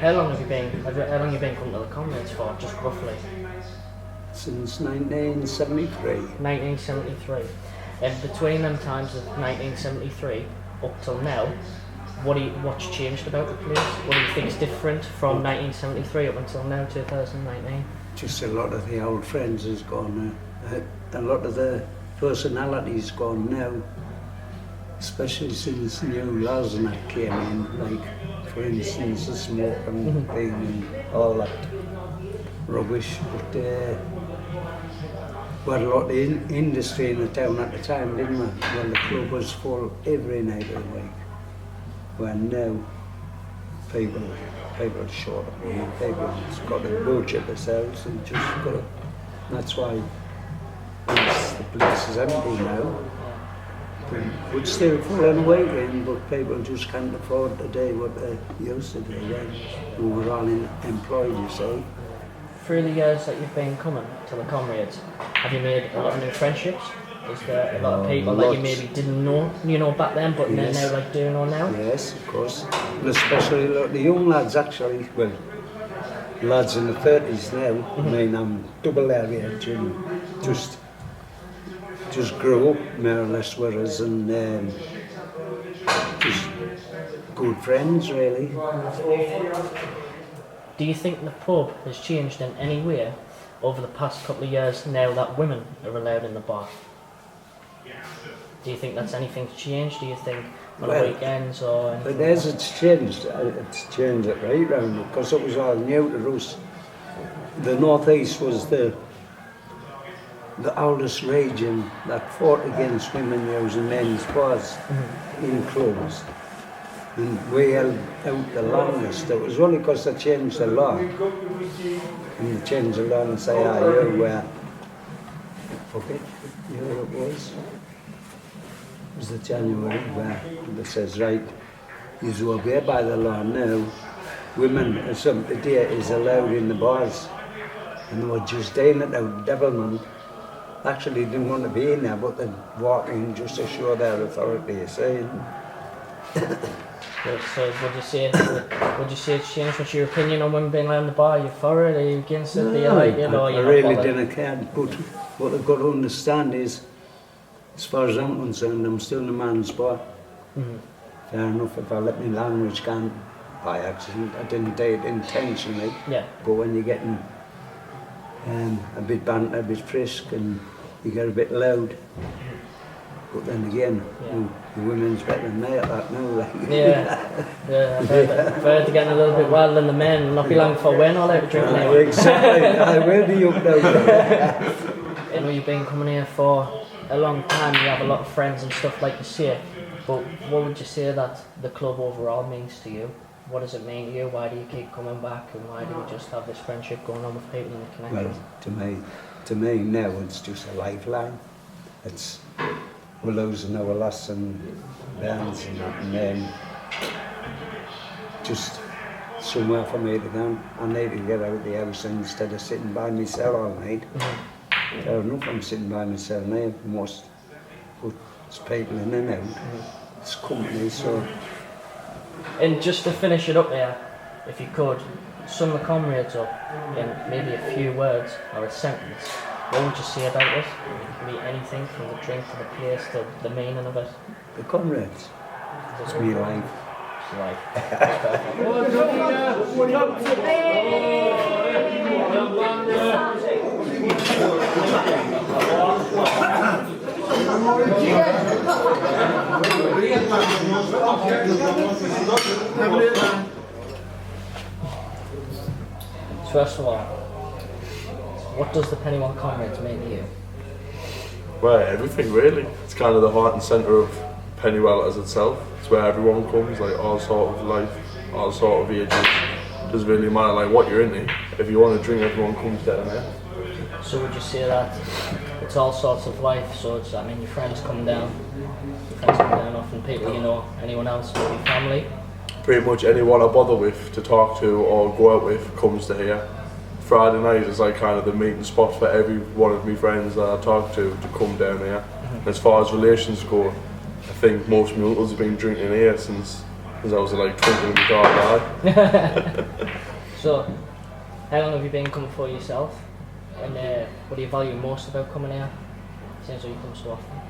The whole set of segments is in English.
How long have you been coming to the Comrades for, just roughly? Since 1973. 1973. And between them times of 1973 up till now, what's changed about the place? What do you think is different from 1973 up until now, 2019? Just a lot of the old friends has gone. A lot of the personalities gone now, especially since new laws and that came in, like for instance the smoking thing and all that rubbish. But we had a lot of industry in the town at the time, didn't we? Well, the club was full every night of the week. Where now people are short of money, people's got to budget themselves and just got to, that's why the place is empty now. But still full and waiting, but people just can't afford to do what they used to do when we were all employed, you see. Through the years that you've been coming to the Comrades, have you made a lot of new friendships? Is there a lot of people that you maybe didn't know, back then, but yes, now like do know now? Yes, of course. And especially the young lads actually, well, lads in the 30s now, I mean, I'm double their age and just grew up more or less with us and just good friends really. Do you think the pub has changed in any way over the past couple of years now that women are allowed in the bar? Do you think that's anything's changed? Do you think on weekends or anything? But as it's changed it right round because it was all new to us. The North East was the oldest region that fought against women using men's bars in clubs. And we held out the longest. It was only because they changed the law. And they changed the law and say, you were, okay, it was. It was the January where it says, right, you obey by the law now. Women, some day is allowed in the bars. And they were just doing it out devilment. Actually didn't want to be in there, but they'd walk in just to show their authority, you see. So would you say it's changed? What's your opinion on women being allowed in the bar? Are you for it? Are you against it? Do you like it? Or I really didn't care, but what they've got to understand is, as far as I'm concerned, I'm still in a man's bar. Fair enough, if I let my language go by accident, I didn't do it intentionally. Yeah. But when you're getting a bit banter, a bit frisk, and you get a bit loud. But then again, the women's better than me at that now. Like. I've heard they're getting a little bit wild than the men. Not be long for when all out drinking now. Exactly, I will be up now. I know you've been coming here for a long time. You have a lot of friends and stuff like you say. But what would you say that the club overall means to you? What does it mean to you? Why do you keep coming back, and why do you just have this friendship going on with people and the connection? Well, to me now it's just a lifeline. It's we're losing our lass and bands and that, and then just somewhere for me to go. I need to get out of the house instead of sitting by myself all night. Fair enough, I'm sitting by myself now. Most, but it's people in and out. It's company, so. And just to finish it up there, if you could, sum the Comrades up in maybe a few words or a sentence, what would you say about it? It can be anything from the drink to the place to the meaning of it. The Comrades. It's me life. Right. First of all, what does the Pennywell Comrades mean to you? Well, everything really. It's kind of the heart and centre of Pennywell as itself. It's where everyone comes, like all sort of life, all sort of ages. It doesn't really matter like what you're into. If you want to drink, everyone comes down there. So would you say that it's all sorts of life? So it's, I mean, your friends come down often, people you know, anyone else, maybe family? Pretty much anyone I bother with to talk to or go out with comes to here. Friday night is like kind of the meeting spot for every one of my friends that I talk to come down here. As far as relations go, I think most of my uncles have been drinking here since I was like twinkling in the dark eye. So, how long have you been coming for yourself? And what do you value most about coming here? Seems like you come so often.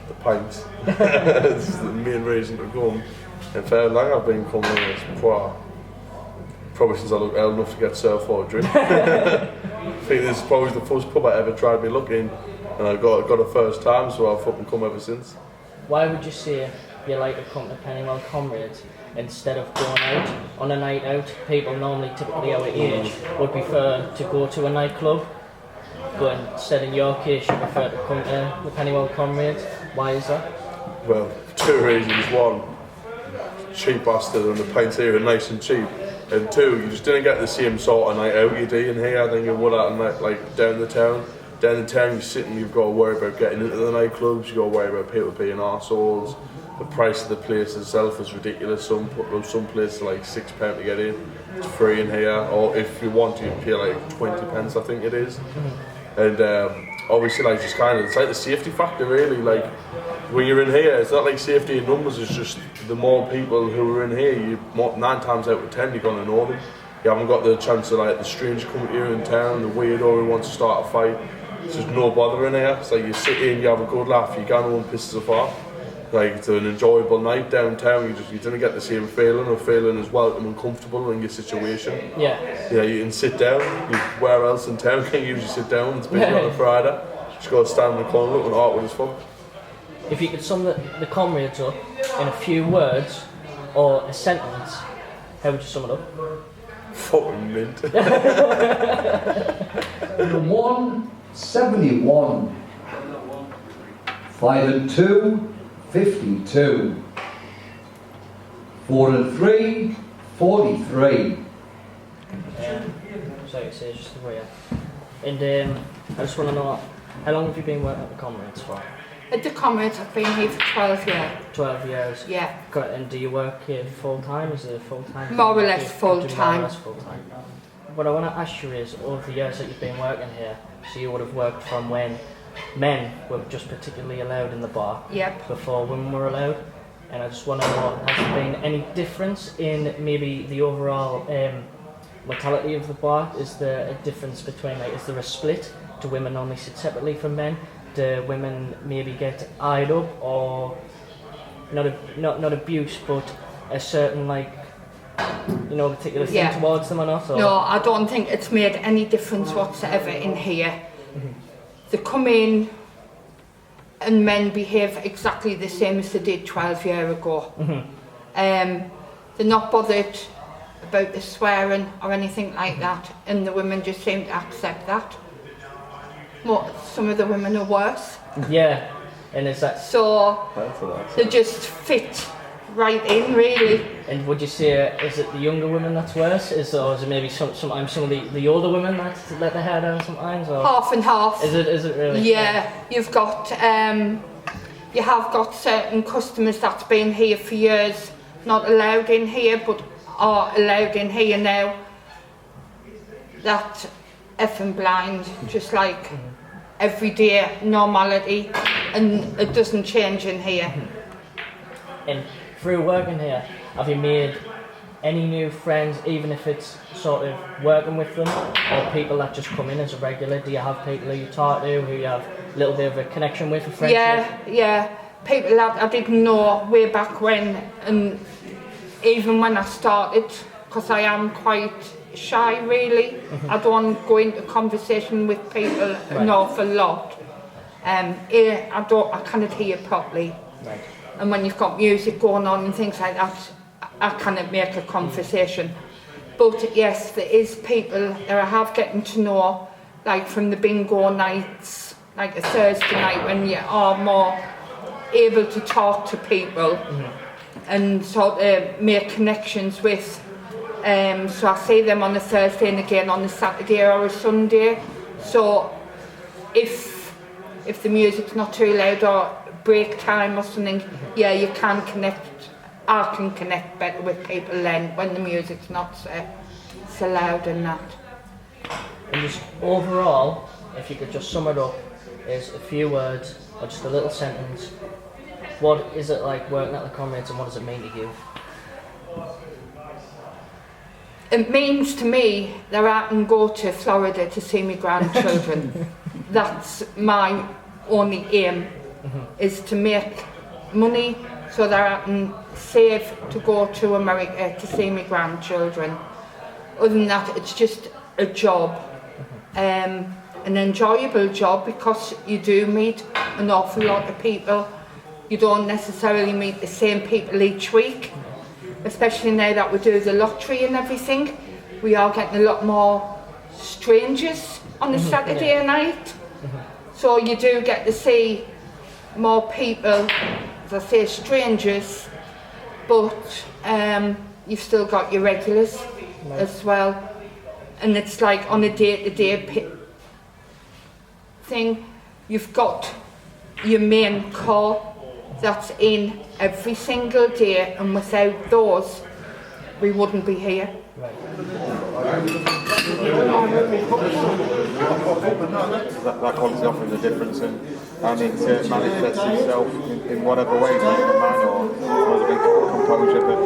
The pints. This is the main reason to come. And for how long I've been coming here, it's probably since I look old enough to get served for a drink. I think this is probably the first pub I ever tried me luck in, and I got a first time, so I've fucking come ever since. Why would you say you like to come to Pennywell Comrades instead of going out on a night out? People normally, typically our age, would prefer to go to a nightclub, but instead in your case you prefer to come to the Pennywell Comrades. Why is that? Well, two reasons. One, cheap bastard, and the pints here are nice and cheap. And two, you just didn't get the same sort of night out you do in here than you would at a night like down the town. Down the town, you sit and you've got to worry about getting into the nightclubs, you've got to worry about people being arseholes. The price of the place itself is ridiculous. Some places are like £6 to get in. It's free in here, or if you want to, you pay like 20 pence, I think it is. And obviously, like, just kind of, it's like the safety factor, really. Like, when you're in here, it's not like safety in numbers. It's just the more people who are in here, 9 times out of 10, you're gonna know them. You haven't got the chance of like the stranger coming to you in town, the weirdo who wants to start a fight. There's just no bother in here. It's like you sit in, you have a good laugh, you go no one pisses us off. Like, it's an enjoyable night downtown. You didn't get the same feeling of feeling as welcome and comfortable in your situation. Yeah. Yeah, you can sit down. Where else in town can you usually sit down? It's busy on a Friday. Just go stand in the corner looking awkward as fuck. If you could sum the Comrades up in a few words or a sentence, how would you sum it up? Fucking mint. Number 171. 5 and 2, 52. 4 and 3, 43. Sorry to say, just the way. And I just want to know, how long have you been working at the Comrades for? At the Comrades, I've been here for 12 years. 12 years. Yeah. And do you work here full time? Is it full time? More or less full time. More or less full time. What I want to ask you is, over the years that you've been working here, so you would have worked from when men were just particularly allowed in the bar, Yep. before women were allowed. And I just want to know, has there been any difference in maybe the overall mortality of the bar? Is there a difference between, like, is there a split? Do women only sit separately from men? Do women maybe get eyed up, or not abuse, but a certain, like, particular thing Yeah. towards them or not? Or? No, I don't think it's made any difference whatsoever in here. Mm-hmm. They come in and men behave exactly the same as they did 12 years ago. Mm-hmm. They're not bothered about the swearing or anything like that, and the women just seem to accept that. Some of the women are worse. Yeah, and is that? So they just fit right in, really. And would you say, is it the younger women that's worse? Or is it maybe sometimes some of the older women that let their hair down sometimes? Or Half and half. is it really? Yeah, you've got you have got certain customers that's been here for years, not allowed in here, but are allowed in here now. That effing blind, just like everyday normality, and it doesn't change in here. And through working here, have you made any new friends, even if it's sort of working with them, or people that just come in as a regular? Do you have people who you talk to, who you have a little bit of a connection with, a friendship? Yeah, people that I didn't know way back when, and even when I started, because I am quite shy, really. I don't go into conversation with people an awful lot. I cannot hear properly. Right. And when you've got music going on and things like that, I cannot make a conversation. But yes, there is people that I have getting to know, like from the bingo nights, like a Thursday night, when you are more able to talk to people and sort of make connections with. So I see them on a Thursday and again on a Saturday or a Sunday. So if the music's not too loud or break time or something, yeah, you can connect. I can connect better with people then when the music's not so loud and that. And just overall, if you could just sum it up, is a few words or just a little sentence. What is it like working at the Comrades and what does it mean to you? It means to me that I can go to Florida to see my grandchildren. That's my only aim, is to make money so that I can save to go to America to see my grandchildren. Other than that, it's just a job, an enjoyable job, because you do meet an awful lot of people. You don't necessarily meet the same people each week, especially now that we do the lottery and everything. We are getting a lot more strangers on a Saturday night. So you do get to see more people, as I say, strangers, but you've still got your regulars as well. And it's like on a day-to-day thing, you've got your main call that's in every single day, and without those, we wouldn't be here. That obviously offers a difference, and it manifests itself in whatever way, being a man or whether it's composure. But